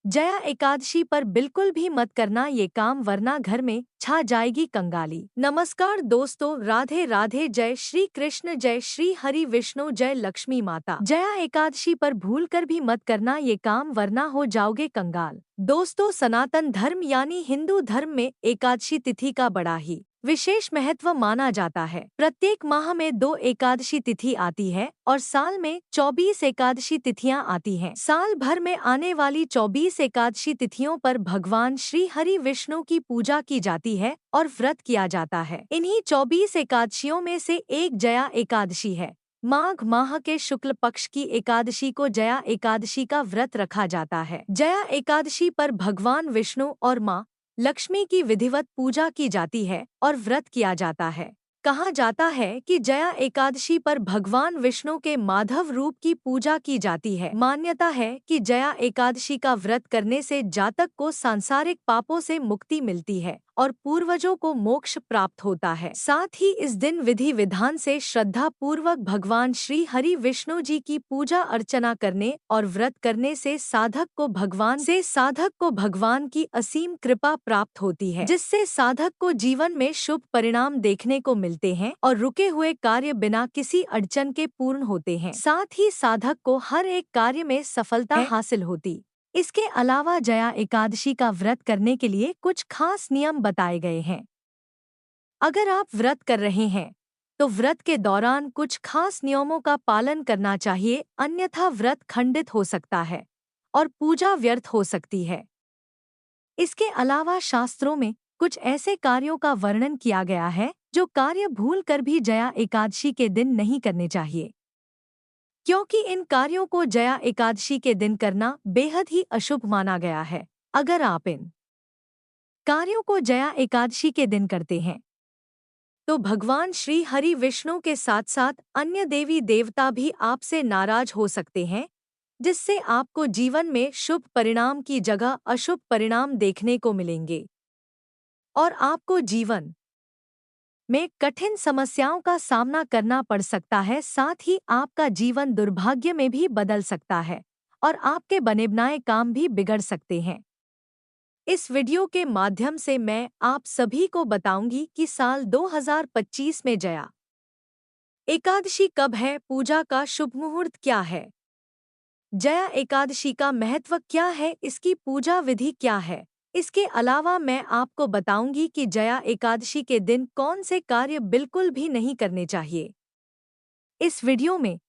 जया एकादशी पर बिल्कुल भी मत करना ये काम, वरना घर में छा जाएगी कंगाली। नमस्कार दोस्तों, राधे राधे, जय श्री कृष्ण, जय श्री हरि विष्णु, जय लक्ष्मी माता। जया एकादशी पर भूल कर भी मत करना ये काम, वरना हो जाओगे कंगाल। दोस्तों, सनातन धर्म यानी हिंदू धर्म में एकादशी तिथि का बड़ा ही विशेष महत्व माना जाता है। प्रत्येक माह में 2 एकादशी तिथि आती है और साल में 24 एकादशी तिथियां आती हैं। साल भर में आने वाली 24 एकादशी तिथियों पर भगवान श्री हरि विष्णु की पूजा की जाती है और व्रत किया जाता है। इन्हीं 24 एकादशियों में से एक जया एकादशी है। माघ माह के शुक्ल पक्ष की एकादशी को जया एकादशी का व्रत रखा जाता है। जया एकादशी पर भगवान विष्णु और माँ लक्ष्मी की विधिवत पूजा की जाती है और व्रत किया जाता है। कहा जाता है कि जया एकादशी पर भगवान विष्णु के माधव रूप की पूजा की जाती है। मान्यता है कि जया एकादशी का व्रत करने से जातक को सांसारिक पापों से मुक्ति मिलती है और पूर्वजों को मोक्ष प्राप्त होता है। साथ ही इस दिन विधि विधान से श्रद्धा पूर्वक भगवान श्री हरि विष्णु जी की पूजा अर्चना करने और व्रत करने से साधक को भगवान की असीम कृपा प्राप्त होती है, जिससे साधक को जीवन में शुभ परिणाम देखने को मिलते हैं और रुके हुए कार्य बिना किसी अड़चन के पूर्ण होते हैं। साथ ही साधक को हर एक कार्य में सफलता हासिल होती। इसके अलावा जया एकादशी का व्रत करने के लिए कुछ खास नियम बताए गए हैं। अगर आप व्रत कर रहे हैं तो व्रत के दौरान कुछ खास नियमों का पालन करना चाहिए, अन्यथा व्रत खंडित हो सकता है और पूजा व्यर्थ हो सकती है। इसके अलावा शास्त्रों में कुछ ऐसे कार्यों का वर्णन किया गया है जो कार्य भूल कर भी जया एकादशी के दिन नहीं करने चाहिए, क्योंकि इन कार्यों को जया एकादशी के दिन करना बेहद ही अशुभ माना गया है। अगर आप इन कार्यों को जया एकादशी के दिन करते हैं तो भगवान श्री हरि विष्णु के साथ साथ अन्य देवी देवता भी आपसे नाराज हो सकते हैं, जिससे आपको जीवन में शुभ परिणाम की जगह अशुभ परिणाम देखने को मिलेंगे और आपको जीवन में कठिन समस्याओं का सामना करना पड़ सकता है। साथ ही आपका जीवन दुर्भाग्य में भी बदल सकता है और आपके बने बनाए काम भी बिगड़ सकते हैं। इस वीडियो के माध्यम से मैं आप सभी को बताऊंगी कि साल 2025 में जया एकादशी कब है, पूजा का शुभ मुहूर्त क्या है, जया एकादशी का महत्व क्या है, इसकी पूजा विधि क्या है। इसके अलावा मैं आपको बताऊंगी कि जया एकादशी के दिन कौन से कार्य बिल्कुल भी नहीं करने चाहिए। इस वीडियो में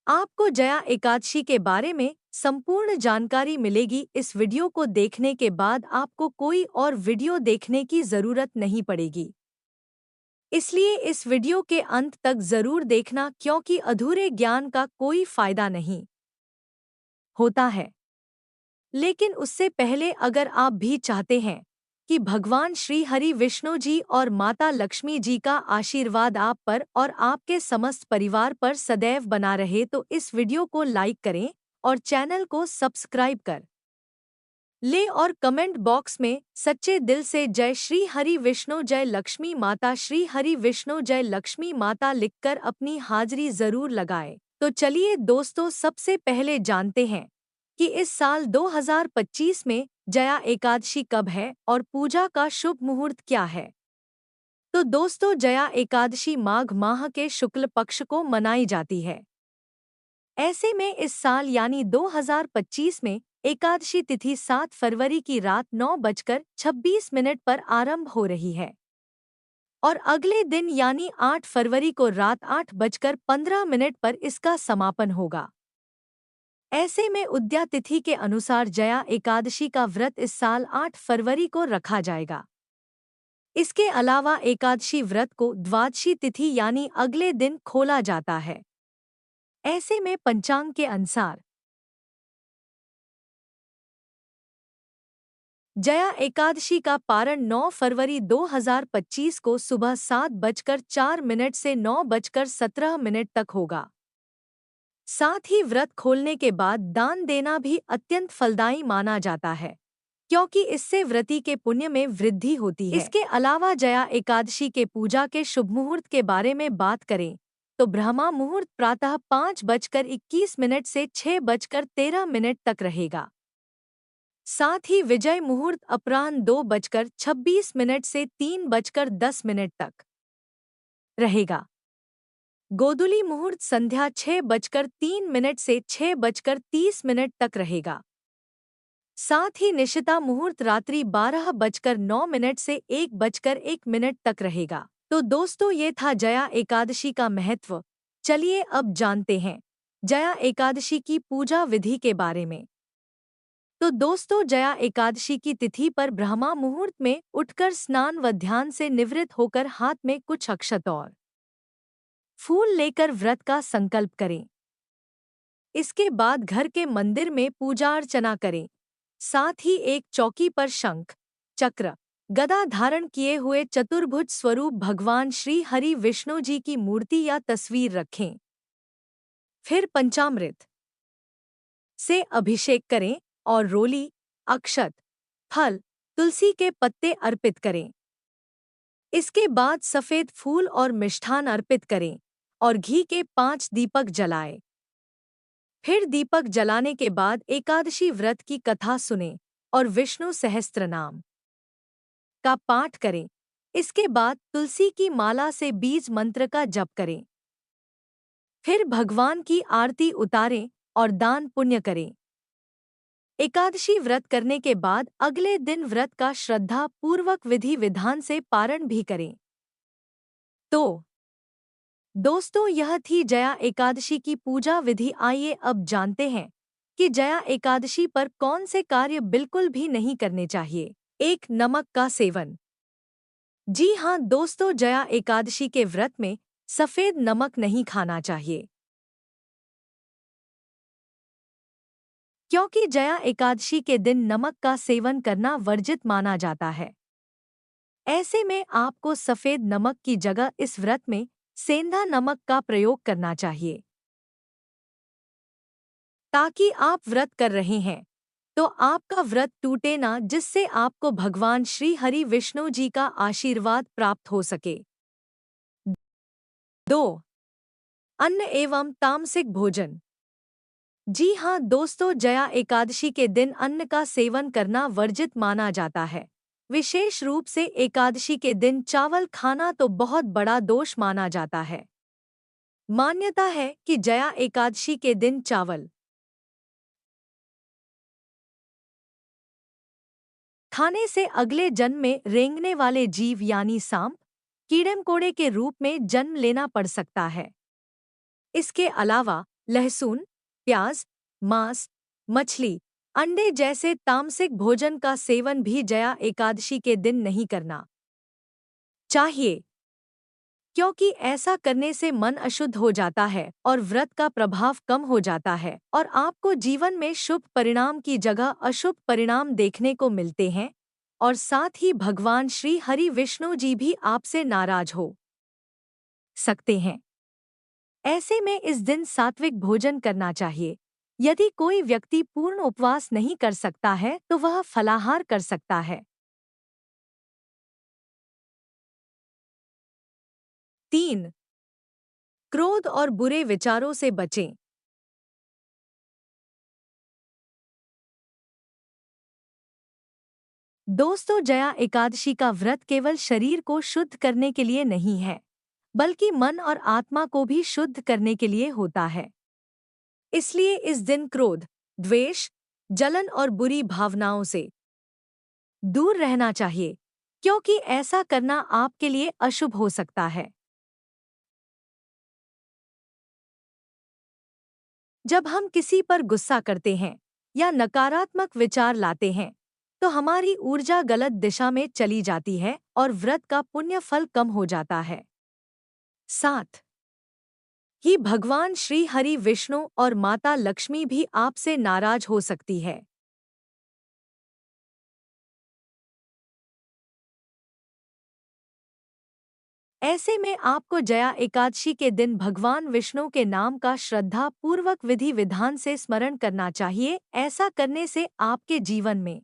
आपको जया एकादशी के बारे में संपूर्ण जानकारी मिलेगी। इस वीडियो को देखने के बाद आपको कोई और वीडियो देखने की जरूरत नहीं पड़ेगी, इसलिए इस वीडियो के अंत तक जरूर देखना, क्योंकि अधूरे ज्ञान का कोई फायदा नहीं होता है। लेकिन उससे पहले अगर आप भी चाहते हैं कि भगवान श्री हरि विष्णु जी और माता लक्ष्मी जी का आशीर्वाद आप पर और आपके समस्त परिवार पर सदैव बना रहे, तो इस वीडियो को लाइक करें और चैनल को सब्सक्राइब कर ले और कमेंट बॉक्स में सच्चे दिल से जय श्री हरि विष्णु, जय लक्ष्मी माता, श्री हरि विष्णु, जय लक्ष्मी माता लिखकर अपनी हाजिरी जरूर लगाएं। तो चलिए दोस्तों, सबसे पहले जानते हैं कि इस साल 2025 में जया एकादशी कब है और पूजा का शुभ मुहूर्त क्या है। तो दोस्तों, जया एकादशी माघ माह के शुक्ल पक्ष को मनाई जाती है। ऐसे में इस साल यानी 2025 में एकादशी तिथि 7 फरवरी की रात 9:26 पर आरंभ हो रही है और अगले दिन यानी 8 फरवरी को रात 8:15 पर इसका समापन होगा। ऐसे में उदया तिथि के अनुसार जया एकादशी का व्रत इस साल 8 फरवरी को रखा जाएगा। इसके अलावा एकादशी व्रत को द्वादशी तिथि यानी अगले दिन खोला जाता है। ऐसे में पंचांग के अनुसार जया एकादशी का पारण 9 फरवरी 2025 को सुबह 7:04 से 9:17 तक होगा। साथ ही व्रत खोलने के बाद दान देना भी अत्यंत फलदायी माना जाता है, क्योंकि इससे व्रती के पुण्य में वृद्धि होती है। इसके अलावा जया एकादशी के पूजा के शुभ मुहूर्त के बारे में बात करें तो ब्रह्मा मुहूर्त प्रातः 5:21 से 6:13 तक रहेगा। साथ ही विजय मुहूर्त अपराह्न 2:26 से 3:10 तक रहेगा। गोधूली मुहूर्त संध्या 6:03 से 6:30 तक रहेगा। साथ ही निशिता मुहूर्त रात्रि 12:09 से 1:01 तक रहेगा। तो दोस्तों, ये था जया एकादशी का महत्व। चलिए अब जानते हैं जया एकादशी की पूजा विधि के बारे में। तो दोस्तों, जया एकादशी की तिथि पर ब्रह्मा मुहूर्त में उठकर स्नान व ध्यान से निवृत्त होकर हाथ में कुछ अक्षत और फूल लेकर व्रत का संकल्प करें। इसके बाद घर के मंदिर में पूजा अर्चना करें। साथ ही एक चौकी पर शंख, चक्र, गदा धारण किए हुए चतुर्भुज स्वरूप भगवान श्री हरि विष्णु जी की मूर्ति या तस्वीर रखें। फिर पंचामृत से अभिषेक करें और रोली, अक्षत, फल, तुलसी के पत्ते अर्पित करें। इसके बाद सफेद फूल और मिष्ठान अर्पित करें और घी के 5 दीपक जलाएं। फिर दीपक जलाने के बाद एकादशी व्रत की कथा सुनें और विष्णु सहस्त्रनाम का पाठ करें। इसके बाद तुलसी की माला से बीज मंत्र का जप करें। फिर भगवान की आरती उतारें और दान पुण्य करें। एकादशी व्रत करने के बाद अगले दिन व्रत का श्रद्धा पूर्वक विधि विधान से पारण भी करें। तो दोस्तों, यह थी जया एकादशी की पूजा विधि। आइए अब जानते हैं कि जया एकादशी पर कौन से कार्य बिल्कुल भी नहीं करने चाहिए। 1. नमक का सेवन। जी हाँ दोस्तों, जया एकादशी के व्रत में सफेद नमक नहीं खाना चाहिए, क्योंकि जया एकादशी के दिन नमक का सेवन करना वर्जित माना जाता है। ऐसे में आपको सफेद नमक की जगह इस व्रत में सेंधा नमक का प्रयोग करना चाहिए। ताकि आप व्रत कर रहे हैं तो आपका व्रत टूटे ना, जिससे आपको भगवान श्री हरि विष्णु जी का आशीर्वाद प्राप्त हो सके। 2. अन्न एवं तामसिक भोजन। जी हाँ दोस्तों, जया एकादशी के दिन अन्न का सेवन करना वर्जित माना जाता है। विशेष रूप से एकादशी के दिन चावल खाना तो बहुत बड़ा दोष माना जाता है। मान्यता है कि जया एकादशी के दिन चावल खाने से अगले जन्म में रेंगने वाले जीव यानी सांप, कीड़े मकोड़े के रूप में जन्म लेना पड़ सकता है। इसके अलावा लहसुन, प्याज, मांस, मछली, अंडे जैसे तामसिक भोजन का सेवन भी जया एकादशी के दिन नहीं करना चाहिए, क्योंकि ऐसा करने से मन अशुद्ध हो जाता है और व्रत का प्रभाव कम हो जाता है और आपको जीवन में शुभ परिणाम की जगह अशुभ परिणाम देखने को मिलते हैं और साथ ही भगवान श्री हरि विष्णु जी भी आपसे नाराज हो सकते हैं। ऐसे में इस दिन सात्विक भोजन करना चाहिए। यदि कोई व्यक्ति पूर्ण उपवास नहीं कर सकता है तो वह फलाहार कर सकता है। 3. क्रोध और बुरे विचारों से बचें। दोस्तों, जया एकादशी का व्रत केवल शरीर को शुद्ध करने के लिए नहीं है, बल्कि मन और आत्मा को भी शुद्ध करने के लिए होता है। इसलिए इस दिन क्रोध, द्वेष, जलन और बुरी भावनाओं से दूर रहना चाहिए, क्योंकि ऐसा करना आपके लिए अशुभ हो सकता है। जब हम किसी पर गुस्सा करते हैं या नकारात्मक विचार लाते हैं, तो हमारी ऊर्जा गलत दिशा में चली जाती है और व्रत का पुण्य फल कम हो जाता है। 7. ही भगवान श्री हरि विष्णु और माता लक्ष्मी भी आपसे नाराज हो सकती है। ऐसे में आपको जया एकादशी के दिन भगवान विष्णु के नाम का श्रद्धा पूर्वक विधि विधान से स्मरण करना चाहिए। ऐसा करने से आपके जीवन में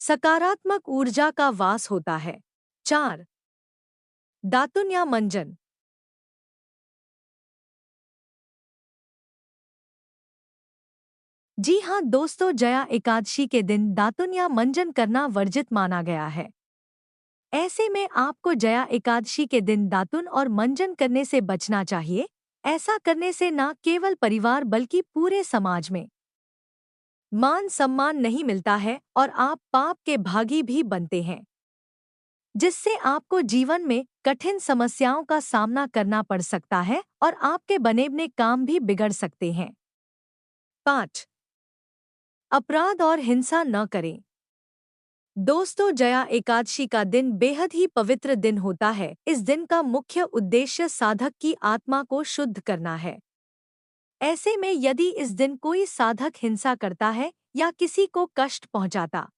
सकारात्मक ऊर्जा का वास होता है। 4. दातुन या मंजन। जी हाँ दोस्तों, जया एकादशी के दिन दातुन या मंजन करना वर्जित माना गया है। ऐसे में आपको जया एकादशी के दिन दातुन और मंजन करने से बचना चाहिए। ऐसा करने से न केवल परिवार बल्कि पूरे समाज में मान सम्मान नहीं मिलता है और आप पाप के भागी भी बनते हैं, जिससे आपको जीवन में कठिन समस्याओं का सामना करना पड़ सकता है और आपके बने काम भी बिगड़ सकते हैं। 5. अपराध और हिंसा न करें। दोस्तों, जया एकादशी का दिन बेहद ही पवित्र दिन होता है। इस दिन का मुख्य उद्देश्य साधक की आत्मा को शुद्ध करना है। ऐसे में यदि इस दिन कोई साधक हिंसा करता है या किसी को कष्ट पहुंचाता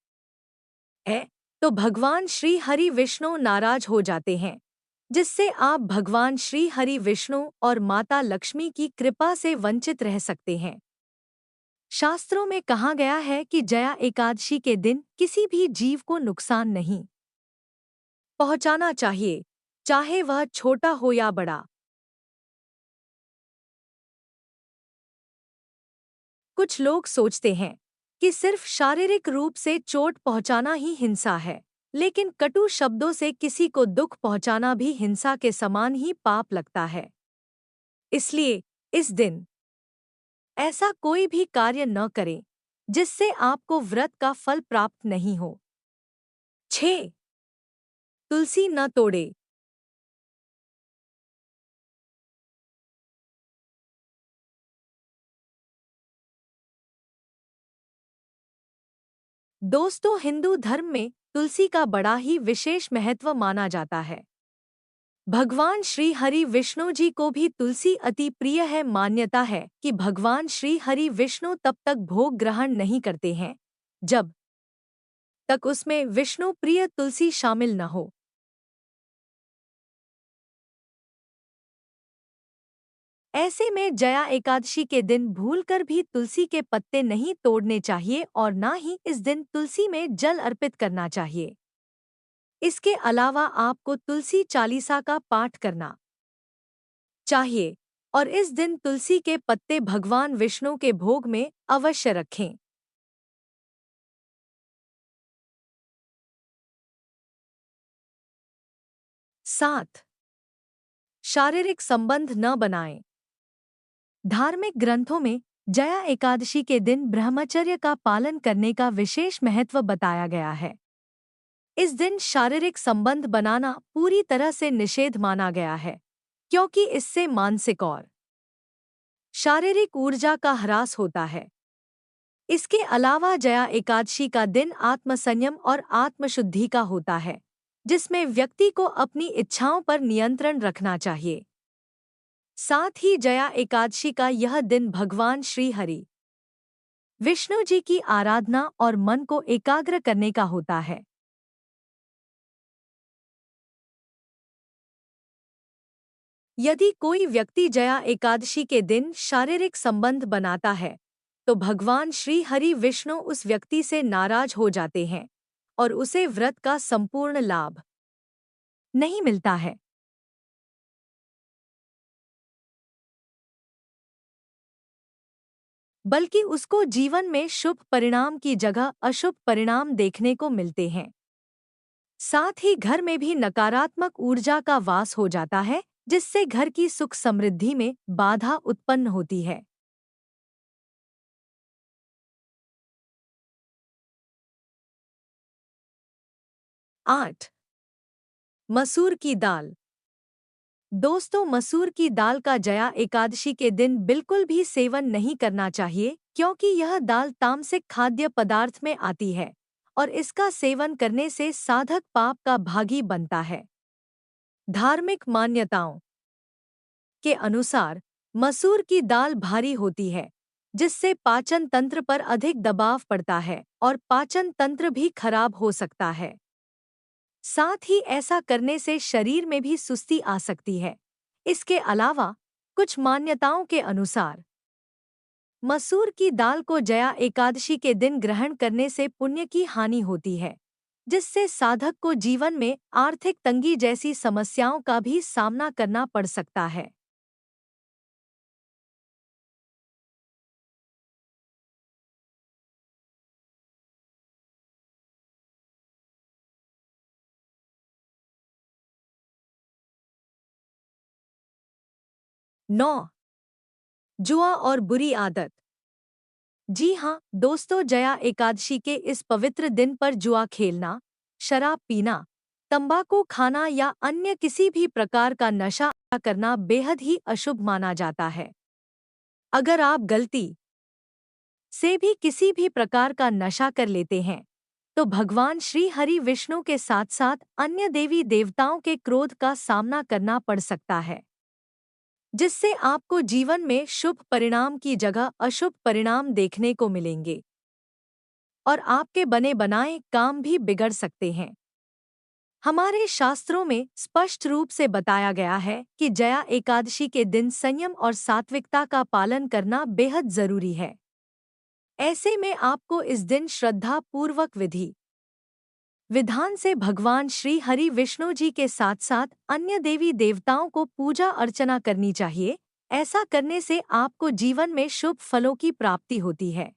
है, तो भगवान श्री हरि विष्णु नाराज हो जाते हैं, जिससे आप भगवान श्री हरि विष्णु और माता लक्ष्मी की कृपा से वंचित रह सकते हैं। शास्त्रों में कहा गया है कि जया एकादशी के दिन किसी भी जीव को नुकसान नहीं पहुंचाना चाहिए, चाहे वह छोटा हो या बड़ा। कुछ लोग सोचते हैं कि सिर्फ शारीरिक रूप से चोट पहुंचाना ही हिंसा है, लेकिन कटु शब्दों से किसी को दुख पहुंचाना भी हिंसा के समान ही पाप लगता है। इसलिए इस दिन ऐसा कोई भी कार्य न करें जिससे आपको व्रत का फल प्राप्त नहीं हो। 6. तुलसी न तोड़े। दोस्तों, हिंदू धर्म में तुलसी का बड़ा ही विशेष महत्व माना जाता है। भगवान श्री हरि विष्णु जी को भी तुलसी अति प्रिय है। मान्यता है कि भगवान श्री हरि विष्णु तब तक भोग ग्रहण नहीं करते हैं जब तक उसमें विष्णु प्रिय तुलसी शामिल न हो। ऐसे में जया एकादशी के दिन भूलकर भी तुलसी के पत्ते नहीं तोड़ने चाहिए और न ही इस दिन तुलसी में जल अर्पित करना चाहिए। इसके अलावा आपको तुलसी चालीसा का पाठ करना चाहिए और इस दिन तुलसी के पत्ते भगवान विष्णु के भोग में अवश्य रखें। 7. शारीरिक संबंध न बनाएं। धार्मिक ग्रंथों में जया एकादशी के दिन ब्रह्मचर्य का पालन करने का विशेष महत्व बताया गया है। इस दिन शारीरिक संबंध बनाना पूरी तरह से निषेध माना गया है, क्योंकि इससे मानसिक और शारीरिक ऊर्जा का ह्रास होता है। इसके अलावा जया एकादशी का दिन आत्मसंयम और आत्मशुद्धि का होता है, जिसमें व्यक्ति को अपनी इच्छाओं पर नियंत्रण रखना चाहिए। साथ ही जया एकादशी का यह दिन भगवान श्री हरि विष्णु जी की आराधना और मन को एकाग्र करने का होता है। यदि कोई व्यक्ति जया एकादशी के दिन शारीरिक संबंध बनाता है, तो भगवान श्री हरि विष्णु उस व्यक्ति से नाराज हो जाते हैं और उसे व्रत का संपूर्ण लाभ नहीं मिलता है। बल्कि उसको जीवन में शुभ परिणाम की जगह अशुभ परिणाम देखने को मिलते हैं। साथ ही घर में भी नकारात्मक ऊर्जा का वास हो जाता है, जिससे घर की सुख समृद्धि में बाधा उत्पन्न होती है। 8. मसूर की दाल। दोस्तों, मसूर की दाल का जया एकादशी के दिन बिल्कुल भी सेवन नहीं करना चाहिए, क्योंकि यह दाल तामसिक खाद्य पदार्थ में आती है और इसका सेवन करने से साधक पाप का भागी बनता है। धार्मिक मान्यताओं के अनुसार मसूर की दाल भारी होती है, जिससे पाचन तंत्र पर अधिक दबाव पड़ता है और पाचन तंत्र भी खराब हो सकता है। साथ ही ऐसा करने से शरीर में भी सुस्ती आ सकती है। इसके अलावा कुछ मान्यताओं के अनुसार मसूर की दाल को जया एकादशी के दिन ग्रहण करने से पुण्य की हानि होती है, जिससे साधक को जीवन में आर्थिक तंगी जैसी समस्याओं का भी सामना करना पड़ सकता है। 9. जुआ और बुरी आदत। जी हाँ दोस्तों, जया एकादशी के इस पवित्र दिन पर जुआ खेलना, शराब पीना, तंबाकू खाना या अन्य किसी भी प्रकार का नशा करना बेहद ही अशुभ माना जाता है। अगर आप गलती से भी किसी भी प्रकार का नशा कर लेते हैं, तो भगवान श्री हरि विष्णु के साथ साथ अन्य देवी देवताओं के क्रोध का सामना करना पड़ सकता है, जिससे आपको जीवन में शुभ परिणाम की जगह अशुभ परिणाम देखने को मिलेंगे और आपके बने बनाए काम भी बिगड़ सकते हैं। हमारे शास्त्रों में स्पष्ट रूप से बताया गया है कि जया एकादशी के दिन संयम और सात्विकता का पालन करना बेहद जरूरी है। ऐसे में आपको इस दिन श्रद्धा पूर्वक विधि विधान से भगवान श्री हरि विष्णु जी के साथ साथ अन्य देवी देवताओं को पूजा अर्चना करनी चाहिए। ऐसा करने से आपको जीवन में शुभ फलों की प्राप्ति होती है।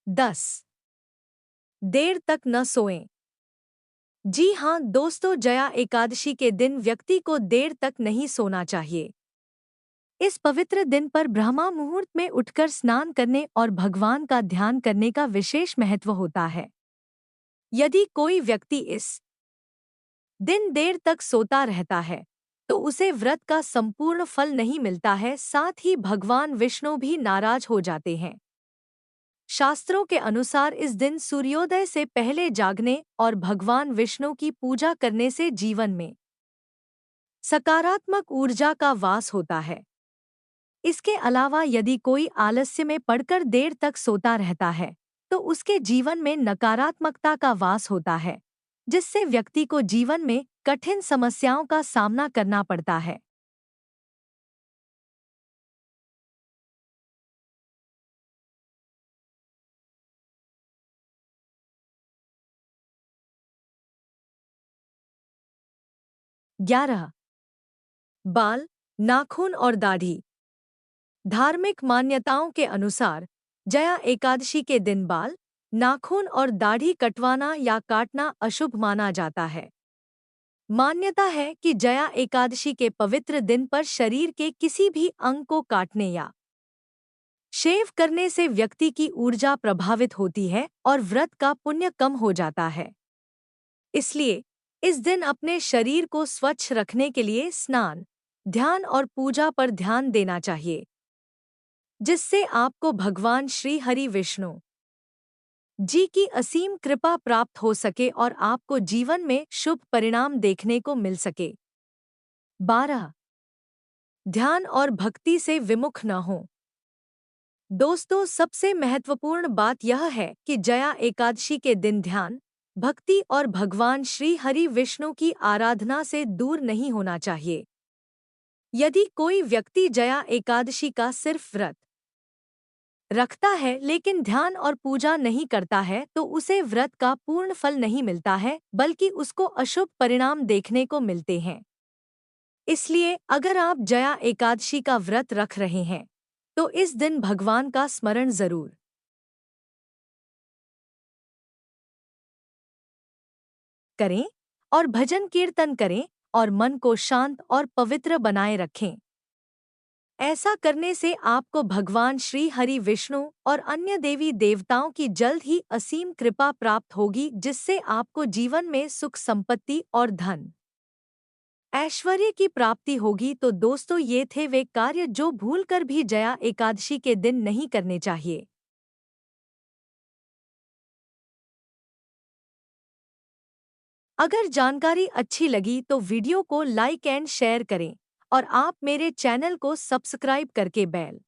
दस, देर तक न सोएं। जी हाँ दोस्तों, जया एकादशी के दिन व्यक्ति को देर तक नहीं सोना चाहिए। इस पवित्र दिन पर ब्रह्मा मुहूर्त में उठकर स्नान करने और भगवान का ध्यान करने का विशेष महत्व होता है। यदि कोई व्यक्ति इस दिन देर तक सोता रहता है, तो उसे व्रत का संपूर्ण फल नहीं मिलता है, साथ ही भगवान विष्णु भी नाराज हो जाते हैं। शास्त्रों के अनुसार इस दिन सूर्योदय से पहले जागने और भगवान विष्णु की पूजा करने से जीवन में सकारात्मक ऊर्जा का वास होता है। इसके अलावा यदि कोई आलस्य में पड़कर देर तक सोता रहता है, तो उसके जीवन में नकारात्मकता का वास होता है, जिससे व्यक्ति को जीवन में कठिन समस्याओं का सामना करना पड़ता है। ग्यारह, बाल, नाखून और दाढ़ी। धार्मिक मान्यताओं के अनुसार जया एकादशी के दिन बाल, नाखून और दाढ़ी कटवाना या काटना अशुभ माना जाता है। मान्यता है कि जया एकादशी के पवित्र दिन पर शरीर के किसी भी अंग को काटने या शेव करने से व्यक्ति की ऊर्जा प्रभावित होती है और व्रत का पुण्य कम हो जाता है। इसलिए इस दिन अपने शरीर को स्वच्छ रखने के लिए स्नान, ध्यान और पूजा पर ध्यान देना चाहिए, जिससे आपको भगवान श्री हरि विष्णु जी की असीम कृपा प्राप्त हो सके और आपको जीवन में शुभ परिणाम देखने को मिल सके। 12. ध्यान और भक्ति से विमुख न हो। दोस्तों, सबसे महत्वपूर्ण बात यह है कि जया एकादशी के दिन ध्यान, भक्ति और भगवान श्री हरि विष्णु की आराधना से दूर नहीं होना चाहिए। यदि कोई व्यक्ति जया एकादशी का सिर्फ व्रत रखता है लेकिन ध्यान और पूजा नहीं करता है, तो उसे व्रत का पूर्ण फल नहीं मिलता है, बल्कि उसको अशुभ परिणाम देखने को मिलते हैं। इसलिए अगर आप जया एकादशी का व्रत रख रहे हैं, तो इस दिन भगवान का स्मरण जरूर करें और भजन कीर्तन करें और मन को शांत और पवित्र बनाए रखें। ऐसा करने से आपको भगवान श्री हरि विष्णु और अन्य देवी देवताओं की जल्द ही असीम कृपा प्राप्त होगी, जिससे आपको जीवन में सुख संपत्ति और धन ऐश्वर्य की प्राप्ति होगी। तो दोस्तों, ये थे वे कार्य जो भूलकर भी जया एकादशी के दिन नहीं करने चाहिए। अगर जानकारी अच्छी लगी तो वीडियो को लाइक एंड शेयर करें और आप मेरे चैनल को सब्सक्राइब करके बेल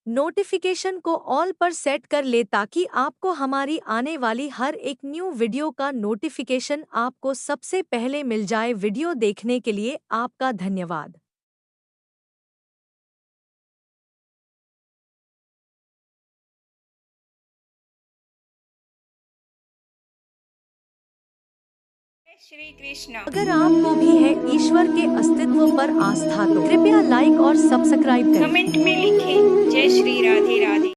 नोटिफिकेशन को ऑल पर सेट कर ले, ताकि आपको हमारी आने वाली हर एक न्यू वीडियो का नोटिफिकेशन आपको सबसे पहले मिल जाए। वीडियो देखने के लिए आपका धन्यवाद। श्री कृष्ण। अगर आपको भी है ईश्वर के अस्तित्व पर आस्था तो कृपया लाइक और सब्सक्राइब करें। कमेंट में लिखें जय श्री राधे राधे।